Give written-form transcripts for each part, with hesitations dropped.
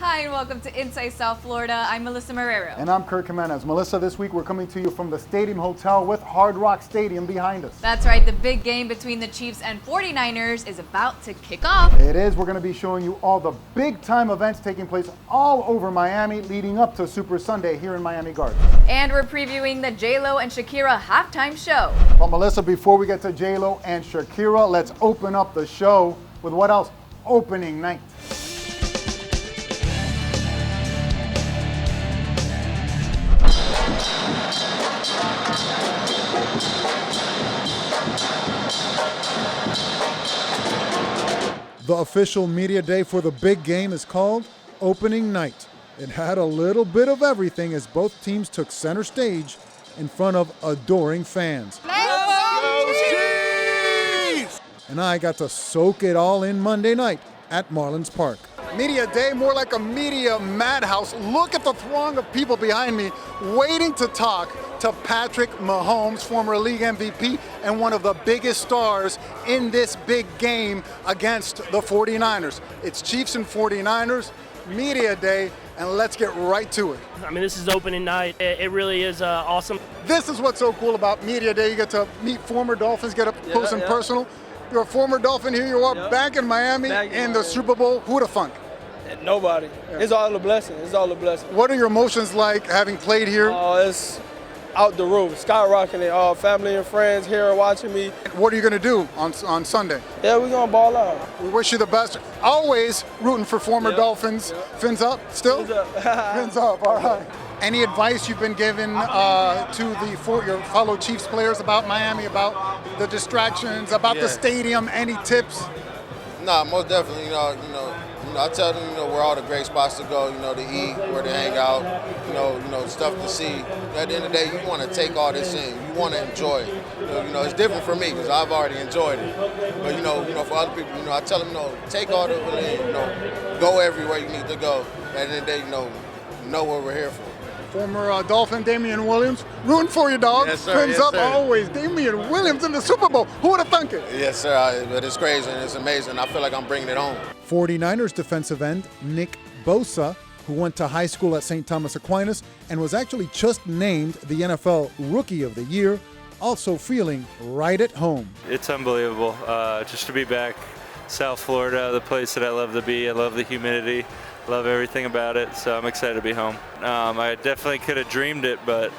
Hi, and welcome to Inside South Florida. I'm Melissa Marrero. And I'm Kurt Jimenez. Melissa, this week we're coming to you from the Stadium Hotel with Hard Rock Stadium behind us. That's right, the big game between the Chiefs and 49ers is about to kick off. It is. We're going to be showing you all the big-time events taking place all over Miami leading up to Super Sunday here in Miami Gardens. And we're previewing the J-Lo and Shakira halftime show. Well, Melissa, before we get to J-Lo and Shakira, let's open up the show with what else? Opening night. The official media day for the big game is called Opening Night. It had a little bit of everything as both teams took center stage in front of adoring fans. Let's go, Chiefs! And I got to soak it all in Monday night at Marlins Park. Media day, more like a media madhouse. Look at the throng of people behind me waiting to talk to Patrick Mahomes, former league MVP and one of the biggest stars in this big game against the 49ers. It's Chiefs and 49ers, media day, and let's get right to it. I mean, this is opening night. It really is awesome. This is what's so cool about media day. You get to meet former Dolphins, get up close and personal. You're a former Dolphin, here you are back in Miami in the Super Bowl. Who'd have thunk? Nobody. Yeah. It's all a blessing. It's all a blessing. What are your emotions like having played here? Oh, it's out the roof, skyrocketing. All family and friends here watching me. What are you going to do on Sunday? Yeah, we're going to ball out. We wish you the best. Always rooting for former Dolphins. Fins up still? Fins up. Fins up, all right. Any advice you've been given to your fellow Chiefs players about Miami, about the distractions, about the stadium? Any tips? No, most definitely. You know, I tell them, where all the great spots to go, to eat, where to hang out, stuff to see. At the end of the day, you want to take all this in. You want to enjoy it. It's different for me because I've already enjoyed it. But for other people, I tell them, take all the in. Go everywhere you need to go. At the end of the day, know what we're here for. Former Dolphin Damian Williams, rooting for you, dog. Yes, sir. Fins up always. Damian Williams in the Super Bowl. Who would have thunk it? Yes, sir. But it's crazy and it's amazing. I feel like I'm bringing it home. 49ers defensive end Nick Bosa, who went to high school at St. Thomas Aquinas and was actually just named the NFL Rookie of the Year, also feeling right at home. It's unbelievable just to be back. South Florida, the place that I love to be. I love the humidity. Love everything about it, so I'm excited to be home. I definitely could have dreamed it, but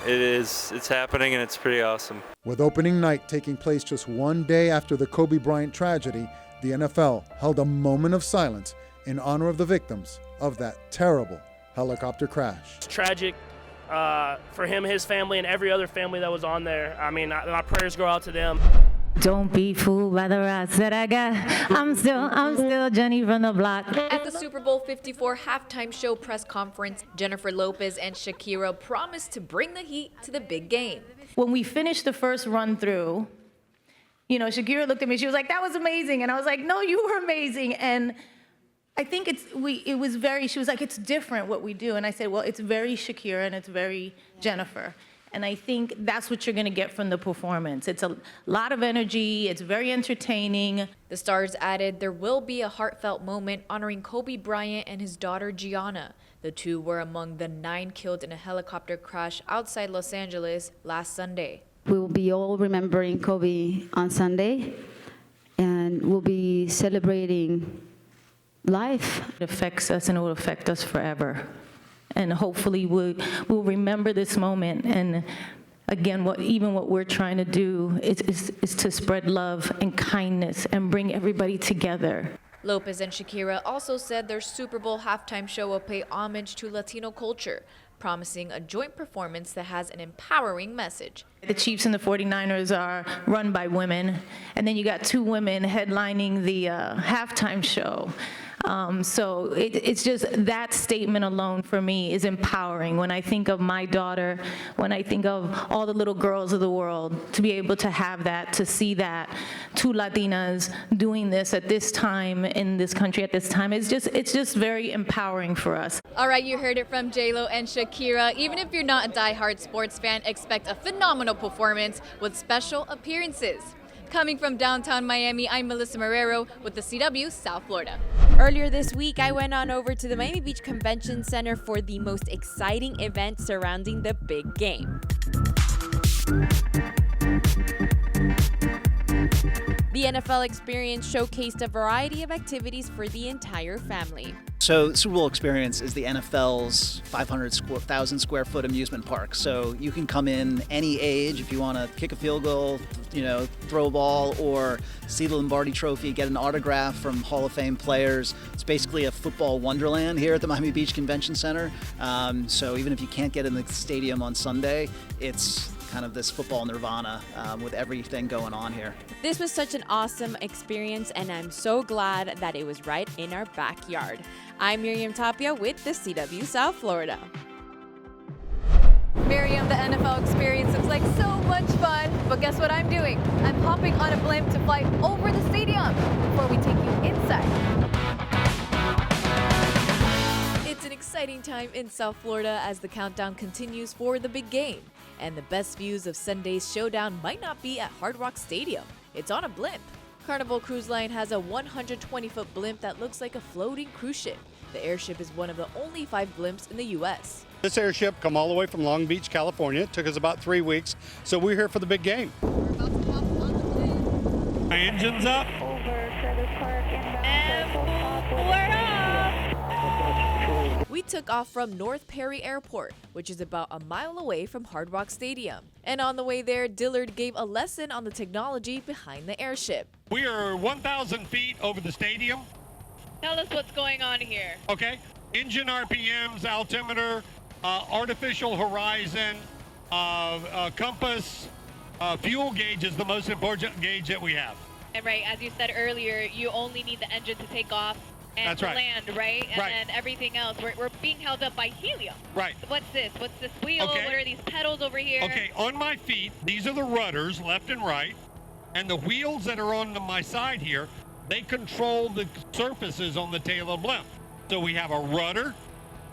it's happening and it's pretty awesome. With opening night taking place just one day after the Kobe Bryant tragedy, the NFL held a moment of silence in honor of the victims of that terrible helicopter crash. It's tragic for him, his family, and every other family that was on there. I mean, my prayers go out to them. Don't be fooled by the rocks that I got. I'm still Jenny from the block. At the Super Bowl 54 halftime show press conference, Jennifer Lopez and Shakira promised to bring the heat to the big game. When we finished the first run through, Shakira looked at me. She was like, "That was amazing," and I was like, "No, you were amazing." And I think she was like, "It's different what we do," and I said, "Well, it's very Shakira and it's very Jennifer." And I think that's what you're going to get from the performance. It's a lot of energy. It's very entertaining. The stars added there will be a heartfelt moment honoring Kobe Bryant and his daughter Gianna. The two were among the 9 killed in a helicopter crash outside Los Angeles last Sunday. We will be all remembering Kobe on Sunday, and we'll be celebrating life. It affects us, and it will affect us forever. And hopefully we'll remember this moment. And again, what we're trying to do is to spread love and kindness and bring everybody together. Lopez and Shakira also said their Super Bowl halftime show will pay homage to Latino culture, promising a joint performance that has an empowering message. The Chiefs and the 49ers are run by women, and then you got 2 women headlining the halftime show. So it's just that statement alone for me is empowering. When I think of my daughter, when I think of all the little girls of the world, to be able to have that, to see that, 2 Latinas doing this at this time in this country at this time, it's just very empowering for us. All right, you heard it from J-Lo and Shakira. Even if you're not a diehard sports fan, expect a phenomenal performance with special appearances. Coming from downtown Miami, I'm Melissa Marrero with the CW South Florida. Earlier this week, I went on over to the Miami Beach Convention Center for the most exciting event surrounding the big game. The NFL Experience showcased a variety of activities for the entire family. So Super Bowl Experience is the NFL's 500,000 square foot amusement park. So you can come in any age if you want to kick a field goal, throw a ball, or see the Lombardi Trophy, get an autograph from Hall of Fame players. It's basically a football wonderland here at the Miami Beach Convention Center. So even if you can't get in the stadium on Sunday, it's kind of this football nirvana with everything going on here. This was such an awesome experience, and I'm so glad that it was right in our backyard. I'm Miriam Tapia with the CW South Florida. Miriam, the NFL Experience looks like so much fun, but guess what I'm doing? I'm hopping on a blimp to fly over the stadium before we take you inside. It's an exciting time in South Florida as the countdown continues for the big game. And the best views of Sunday's showdown might not be at Hard Rock Stadium. It's on a blimp. Carnival Cruise Line has a 120-foot blimp that looks like a floating cruise ship. The airship is one of the only 5 blimps in the U.S. This airship come all the way from Long Beach, California. It took us about 3 weeks, so we're here for the big game. We're about to hop on the blimp. Engines up. We took off from North Perry Airport, which is about a mile away from Hard Rock Stadium. And on the way there, Dillard gave a lesson on the technology behind the airship. We are 1,000 feet over the stadium. Tell us what's going on here. Okay. Engine RPMs, altimeter, artificial horizon, compass, fuel gauge is the most important gauge that we have. And right, as you said earlier, you only need the engine to take off and That's to right. land, right? And Right. then everything else, we're being held up by helium. Right. What's this? What's this wheel? Okay. What are these pedals over here? Okay, on my feet, these are the rudders, left and right, and the wheels that are on my side here, they control the surfaces on the tail of the blimp. So we have a rudder,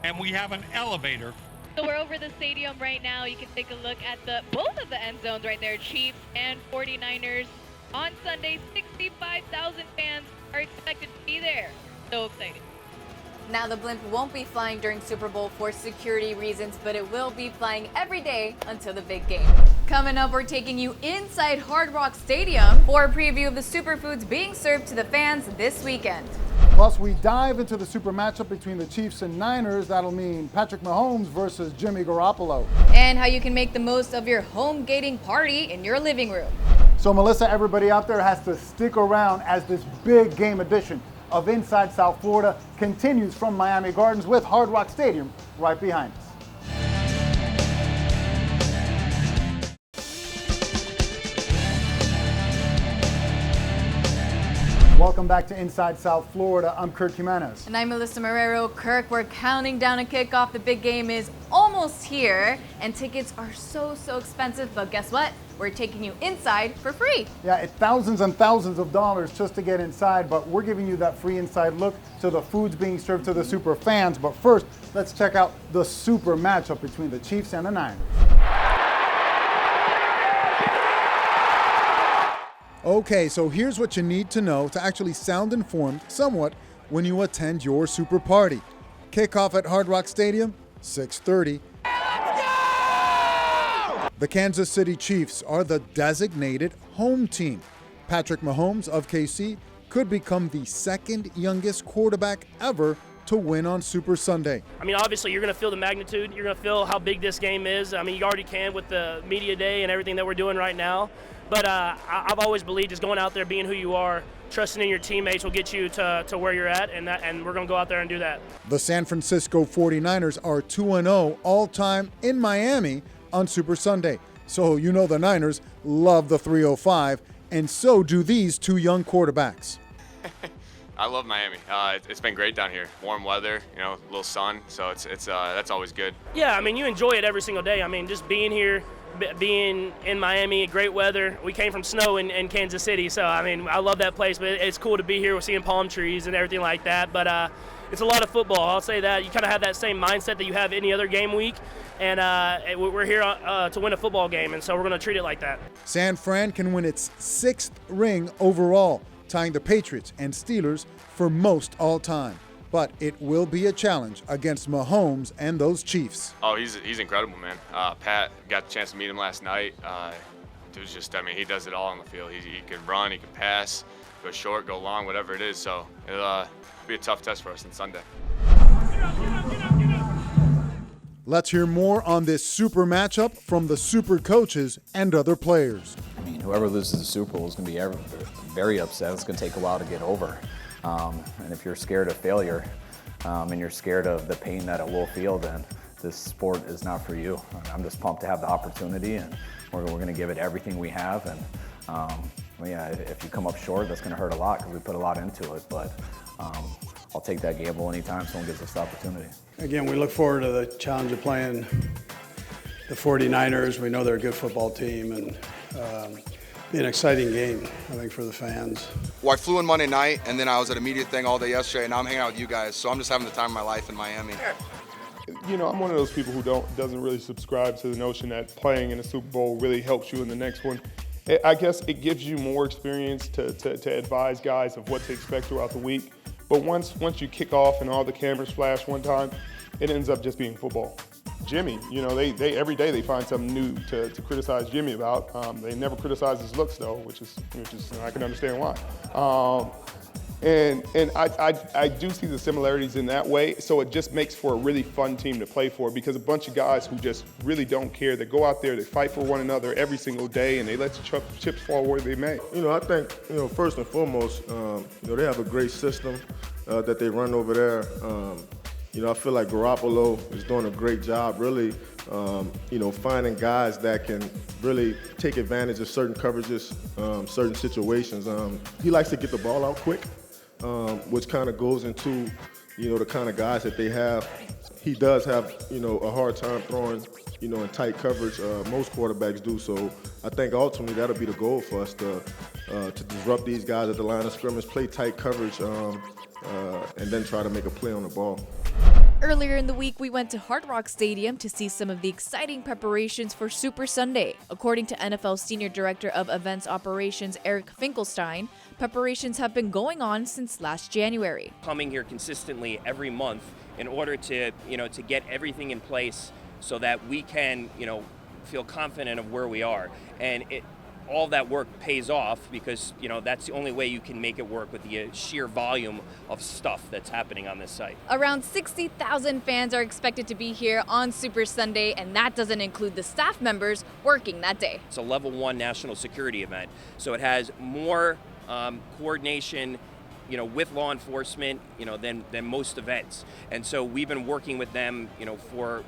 and we have an elevator. So we're over the stadium right now. You can take a look at both of the end zones right there, Chiefs and 49ers. On Sunday, 65,000 fans are expected to be there. So excited. Now, the blimp won't be flying during Super Bowl for security reasons, but it will be flying every day until the big game. Coming up, we're taking you inside Hard Rock Stadium for a preview of the superfoods being served to the fans this weekend. Plus, we dive into the super matchup between the Chiefs and Niners. That'll mean Patrick Mahomes versus Jimmy Garoppolo. And how you can make the most of your home gating party in your living room. So, Melissa, everybody out there has to stick around as this big game edition of Inside South Florida continues from Miami Gardens with Hard Rock Stadium right behind us. Welcome back to Inside South Florida. I'm Kurt Jimenez. And I'm Melissa Marrero. Kirk, we're counting down a kickoff. The big game is almost here, and tickets are so expensive, but guess what? We're taking you inside for free. Yeah, it's thousands and thousands of dollars just to get inside, but we're giving you that free inside look to the foods being served to the super fans. But first, let's check out the super matchup between the Chiefs and the Niners. Okay, so here's what you need to know to actually sound informed somewhat when you attend your super party. Kickoff at Hard Rock Stadium, 6:30. The Kansas City Chiefs are the designated home team. Patrick Mahomes of KC could become the second youngest quarterback ever to win on Super Sunday. I mean, obviously, you're going to feel the magnitude. You're going to feel how big this game is. I mean, you already can with the media day and everything that we're doing right now. But I've always believed just going out there, being who you are, trusting in your teammates will get you to where you're at, and we're going to go out there and do that. The San Francisco 49ers are 2-0 all-time in Miami on Super Sunday. So you know the Niners love the 305, and so do these two young quarterbacks. I love Miami. It's been great down here. Warm weather, a little sun, so it's that's always good. Yeah, I mean, you enjoy it every single day. I mean, just being here, being in Miami, great weather. We came from snow in Kansas City, so I mean, I love that place. But it's cool to be here. We're seeing palm trees and everything like that. But it's a lot of football. I'll say that. You kind of have that same mindset that you have any other game week. and we're here to win a football game, and so we're going to treat it like that. San Fran can win its 6th ring overall, tying the Patriots and Steelers for most all time. But it will be a challenge against Mahomes and those Chiefs. Oh, he's incredible, man. Pat, got the chance to meet him last night. It was just, I mean, he does it all on the field. He can run, he can pass, go short, go long, whatever it is. So it'll be a tough test for us on Sunday. Let's hear more on this super matchup from the super coaches and other players. I mean, whoever loses the Super Bowl is going to be very upset. It's going to take a while to get over. And if you're scared of failure and you're scared of the pain that it will feel, then this sport is not for you. I'm just pumped to have the opportunity, and we're going to give it everything we have. And yeah, if you come up short, that's going to hurt a lot because we put a lot into it. But I'll take that gamble anytime someone gives us the opportunity. Again, we look forward to the challenge of playing the 49ers. We know they're a good football team, and be an exciting game, I think, for the fans. Well, I flew in Monday night, and then I was at a media thing all day yesterday, and now I'm hanging out with you guys, so I'm just having the time of my life in Miami. You know, I'm one of those people who doesn't really subscribe to the notion that playing in a Super Bowl really helps you in the next one. I guess it gives you more experience to advise guys of what to expect throughout the week. But once you kick off and all the cameras flash one time, it ends up just being football. Jimmy, you know, they every day they find something new to criticize Jimmy about. They never criticize his looks though, which is I can understand why. And I do see the similarities in that way, so it just makes for a really fun team to play for, because a bunch of guys who just really don't care, they go out there, they fight for one another every single day, and they let the chips fall where they may. You know, I think, first and foremost, they have a great system that they run over there. I feel like Garoppolo is doing a great job, really, finding guys that can really take advantage of certain coverages, certain situations. He likes to get the ball out quick, which kind of goes into, the kind of guys that they have. He does have, a hard time throwing, in tight coverage. Most quarterbacks do. So I think ultimately that'll be the goal for us to disrupt these guys at the line of scrimmage, play tight coverage, and then try to make a play on the ball. Earlier in the week, we went to Hard Rock Stadium to see some of the exciting preparations for Super Sunday. According to NFL Senior Director of Events Operations Eric Finkelstein, preparations have been going on since last January. Coming here consistently every month in order to get everything in place so that we can, feel confident of where we are. And all that work pays off because, that's the only way you can make it work with the sheer volume of stuff that's happening on this site. Around 60,000 fans are expected to be here on Super Sunday, and that doesn't include the staff members working that day. It's a level 1 national security event, so it has more coordination with law enforcement, than most events. And so we've been working with them, for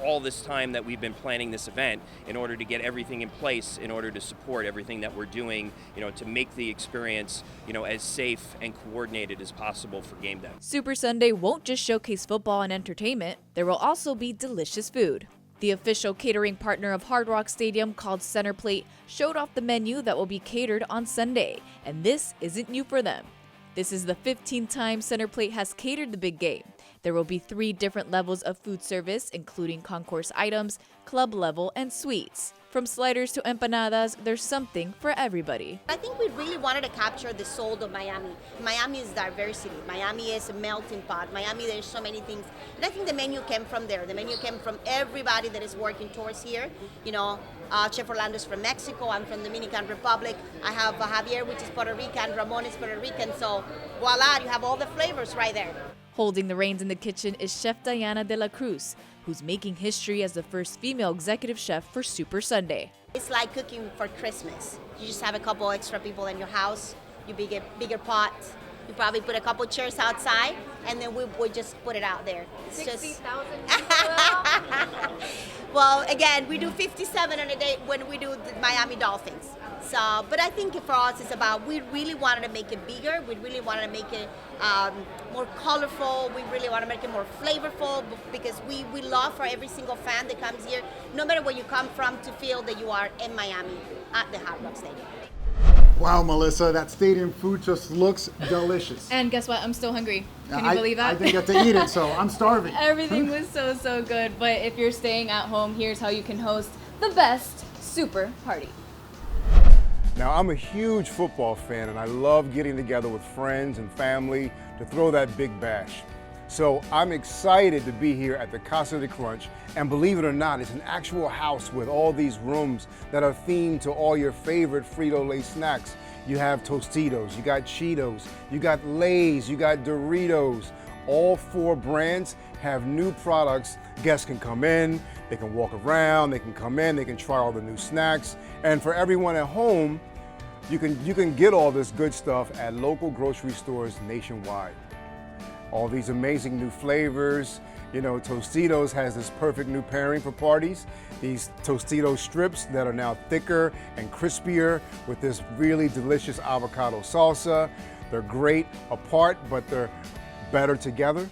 all this time that we've been planning this event in order to get everything in place, in order to support everything that we're doing, to make the experience, as safe and coordinated as possible for game day. Super Sunday won't just showcase football and entertainment. There will also be delicious food. The official catering partner of Hard Rock Stadium, called Center Plate, showed off the menu that will be catered on Sunday, and this isn't new for them. This is the 15th time Center Plate has catered the big game. There will be 3 different levels of food service, including concourse items, club level, and suites. From sliders to empanadas, there's something for everybody. I think we really wanted to capture the soul of Miami. Miami is diversity. Miami is a melting pot. Miami, there's so many things. And I think the menu came from there. The menu came from everybody that is working towards here. Chef Orlando's from Mexico. I'm from Dominican Republic. I have Javier, which is Puerto Rican. Ramon is Puerto Rican. So voila, you have all the flavors right there. Holding the reins in the kitchen is Chef Diana de la Cruz, who's making history as the first female executive chef for Super Sunday. It's like cooking for Christmas. You just have a couple extra people in your house, you get bigger pots, you probably put a couple chairs outside, and then we just put it out there. It's 60,000 Well, again, we do 57 on a day when we do the Miami Dolphins. So, but I think for us, it's about, we really wanted to make it bigger. We really wanted to make it more colorful. We really want to make it more flavorful because we love for every single fan that comes here, no matter where you come from, to feel that you are in Miami at the Hard Rock Stadium. Wow, Melissa, that stadium food just looks delicious. And guess what? I'm still hungry. Can you believe that? I didn't get to eat it, so I'm starving. Everything was so good. But if you're staying at home, here's how you can host the best super party. Now, I'm a huge football fan, and I love getting together with friends and family to throw that big bash. So I'm excited to be here at the Casa de Crunch, and believe it or not, it's an actual house with all these rooms that are themed to all your favorite Frito-Lay snacks. You have Tostitos, you got Cheetos, you got Lay's, you got Doritos. All 4 brands have new products. Guests can come in, they can walk around, they can come in, they can try all the new snacks. And for everyone at home, you can get all this good stuff at local grocery stores nationwide. All these amazing new flavors. You know, Tostitos has this perfect new pairing for parties. These Tostitos strips that are now thicker and crispier with this really delicious avocado salsa. They're great apart, but they're better together.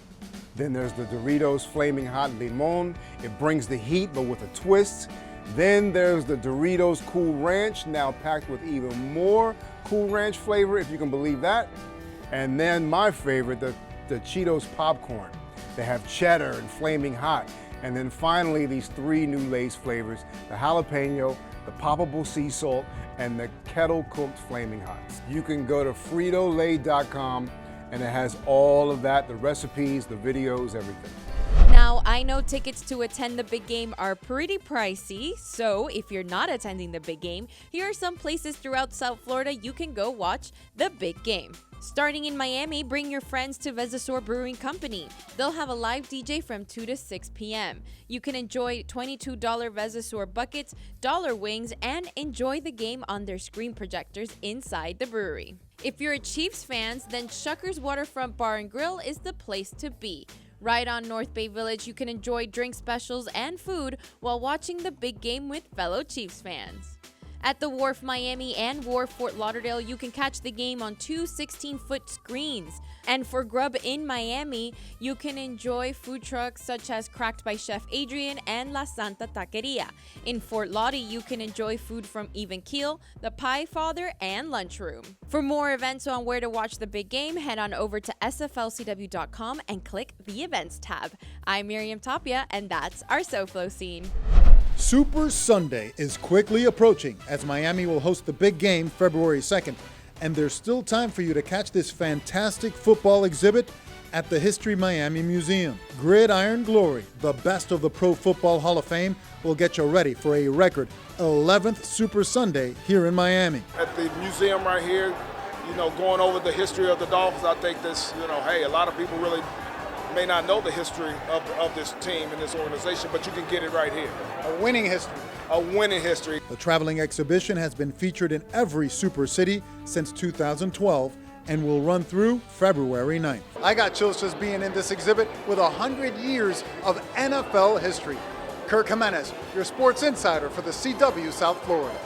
Then there's the Doritos Flaming Hot Limon. It brings the heat, but with a twist. Then there's the Doritos Cool Ranch, now packed with even more Cool Ranch flavor, if you can believe that. And then my favorite, the Cheetos Popcorn. They have cheddar and flaming hot. And then finally, these 3 new Lay's flavors, the jalapeno, the poppable sea salt, and the kettle cooked flaming hots. You can go to fritolay.com and it has all of that, the recipes, the videos, everything. Now, I know tickets to attend the big game are pretty pricey, so if you're not attending the big game, here are some places throughout South Florida you can go watch the big game. Starting in Miami, bring your friends to Vezasaur Brewing Company. They'll have a live DJ from 2 to 6 p.m. You can enjoy $22 Vezasaur buckets, dollar wings, and enjoy the game on their screen projectors inside the brewery. If you're a Chiefs fans, then Shucker's Waterfront Bar and Grill is the place to be. Right on North Bay Village, you can enjoy drink specials and food while watching the big game with fellow Chiefs fans. At the Wharf Miami and Wharf Fort Lauderdale, you can catch the game on 2 16-foot screens. And for Grub in Miami, you can enjoy food trucks such as Cracked by Chef Adrian and La Santa Taqueria. In Fort Lauderdale, you can enjoy food from Even Keel, The Pie Father, and Lunchroom. For more events on where to watch the big game, head on over to sflcw.com and click the Events tab. I'm Miriam Tapia, and that's our SoFlo scene. Super Sunday is quickly approaching as Miami will host the big game February 2nd, and there's still time for you to catch this fantastic football exhibit at the History Miami Museum. Gridiron Glory, the best of the Pro Football Hall of Fame, will get you ready for a record 11th Super Sunday here in Miami. At the museum right here, you know, going over the history of the Dolphins, I think this, you know, hey, a lot of people really may not know the history of this team and this organization, but you can get it right here. A winning history. A winning history. The traveling exhibition has been featured in every super city since 2012 and will run through February 9th. I got chills just being in this exhibit with 100 years of NFL history. Kirk Jimenez, your sports insider for the CW South Florida.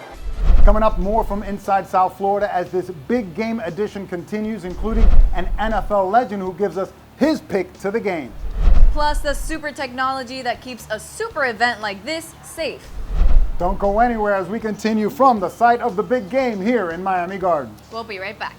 Coming up, more from inside South Florida as this big game edition continues, including an NFL legend who gives us his pick to the game. Plus the super technology that keeps a super event like this safe. Don't go anywhere as we continue from the site of the big game here in Miami Gardens. We'll be right back.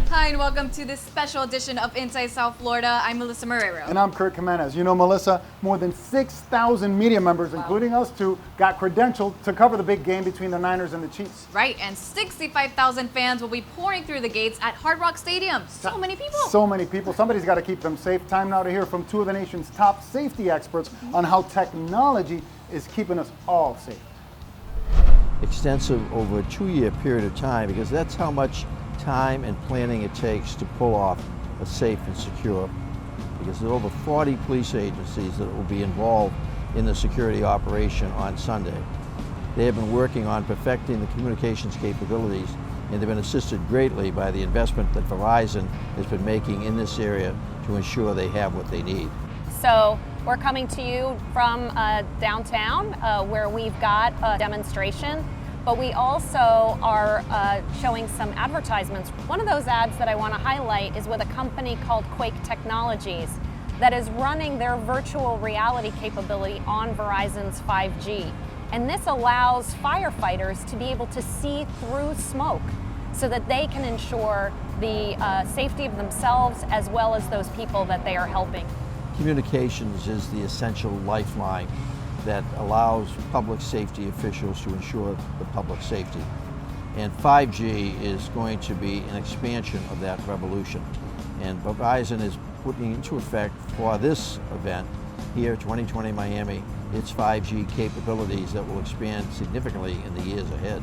Hi, and welcome to this special edition of Inside South Florida. I'm Melissa Marrero. And I'm Kirk Jimenez. You know, Melissa, more than 6,000 media members, including us two, got credentialed to cover the big game between the Niners and the Chiefs. Right, and 65,000 fans will be pouring through the gates at Hard Rock Stadium. So many people. So many people. Somebody's got to keep them safe. Time now to hear from 2 of the nation's top safety experts on how technology is keeping us all safe. Extensive over a 2-year period of time, because that's how much time and planning it takes to pull off a safe and secure, because there are over 40 police agencies that will be involved in the security operation on Sunday. They have been working on perfecting the communications capabilities, and they've been assisted greatly by the investment that Verizon has been making in this area to ensure they have what they need. So we're coming to you from downtown where we've got a demonstration but we also are showing some advertisements. One of those ads that I want to highlight is with a company called Quake Technologies that is running their virtual reality capability on Verizon's 5G. And this allows firefighters to be able to see through smoke so that they can ensure the safety of themselves as well as those people that they are helping. Communications is the essential lifeline that allows public safety officials to ensure the public safety. And 5G is going to be an expansion of that revolution. And Verizon is putting into effect for this event here, 2020 Miami, its 5G capabilities that will expand significantly in the years ahead.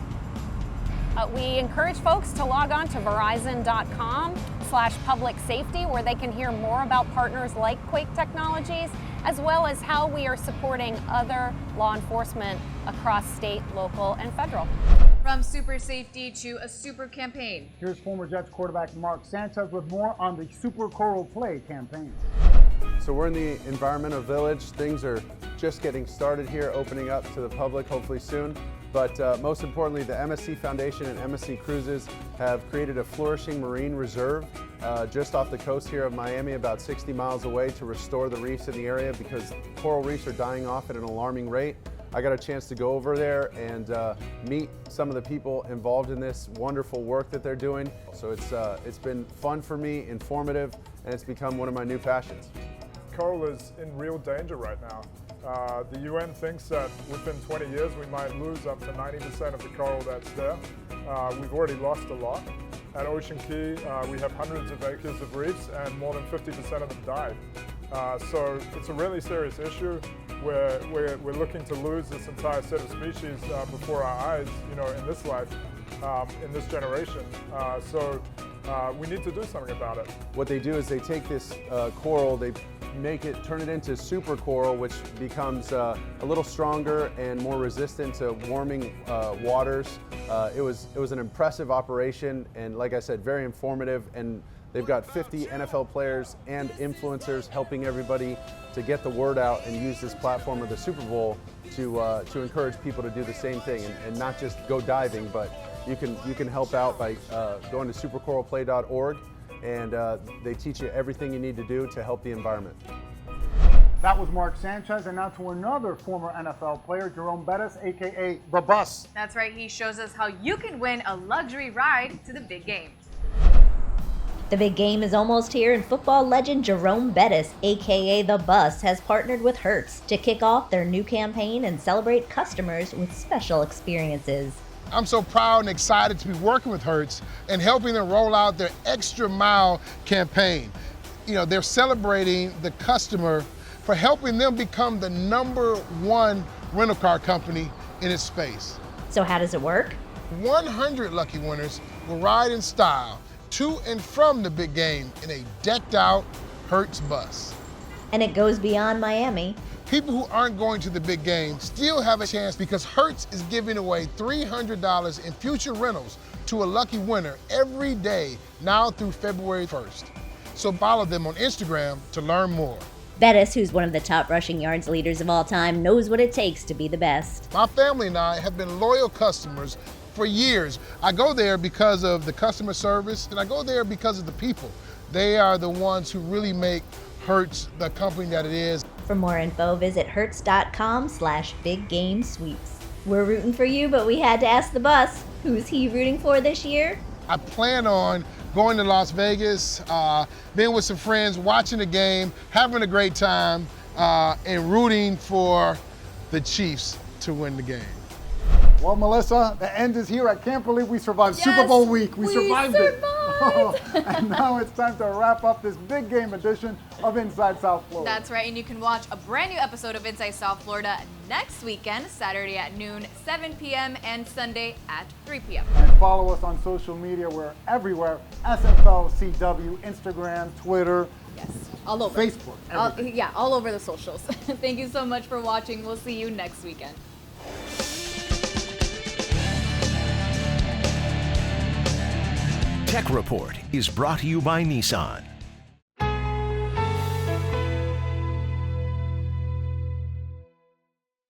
We encourage folks to log on to verizon.com/public safety, where they can hear more about partners like Quake Technologies, as well as how we are supporting other law enforcement across state, local, and federal. From super safety to a super campaign. Here's former Jets quarterback Mark Sanchez with more on the Super Coral Play campaign. So we're in the environmental village. Things are just getting started here, opening up to the public hopefully soon. But most importantly, the MSC Foundation and MSC Cruises have created a flourishing marine reserve just off the coast here of Miami, about 60 miles away, to restore the reefs in the area because coral reefs are dying off at an alarming rate. I got a chance to go over there and meet some of the people involved in this wonderful work that they're doing. So it's been fun for me, informative, and it's become one of my new passions. Coral is in real danger right now. The UN thinks that within 20 years we might lose up to 90% of the coral that's there. We've already lost a lot. At Ocean Key, we have hundreds of acres of reefs and more than 50% of them died. So it's a really serious issue. We're looking to lose this entire set of species before our eyes, in this life, in this generation. So we need to do something about it. What they do is they take this coral, they turn it into super coral, which becomes a little stronger and more resistant to warming waters. It was an impressive operation, and like I said, very informative. And they've got 50 NFL players and influencers helping everybody to get the word out and use this platform of the Super Bowl to encourage people to do the same thing and not just go diving, but you can help out by going to supercoralplay.org. And they teach you everything you need to do to help the environment. That was Mark Sanchez, and now to another former NFL player, Jerome Bettis, aka The Bus. That's right, he shows us how you can win a luxury ride to the big game. The big game is almost here, and football legend Jerome Bettis, aka The Bus, has partnered with Hertz to kick off their new campaign and celebrate customers with special experiences. I'm so proud and excited to be working with Hertz and helping them roll out their Extra Mile campaign. They're celebrating the customer for helping them become the #1 rental car company in its space. So how does it work? 100 lucky winners will ride in style to and from the big game in a decked out Hertz bus. And it goes beyond Miami. People who aren't going to the big game still have a chance because Hertz is giving away $300 in future rentals to a lucky winner every day now through February 1st. So follow them on Instagram to learn more. Bettis, who's one of the top rushing yards leaders of all time, knows what it takes to be the best. My family and I have been loyal customers for years. I go there because of the customer service, and I go there because of the people. They are the ones who really make Hertz the company that it is. For more info, visit hertz.com/biggamesweeps. We're rooting for you, but we had to ask the Bus, who's he rooting for this year? I plan on going to Las Vegas, being with some friends, watching the game, having a great time, and rooting for the Chiefs to win the game. Well, Melissa, the end is here. I can't believe we survived Super Bowl week. We survived it. And now it's time to wrap up this big game edition of Inside South Florida. That's right, and you can watch a brand new episode of Inside South Florida next weekend, Saturday at noon, 7 p.m., and Sunday at 3 p.m. And follow us on social media. We're everywhere. SFLCW, Instagram, Twitter. Yes, all over. Facebook. All over the socials. Thank you so much for watching. We'll see you next weekend. Tech Report is brought to you by Nissan.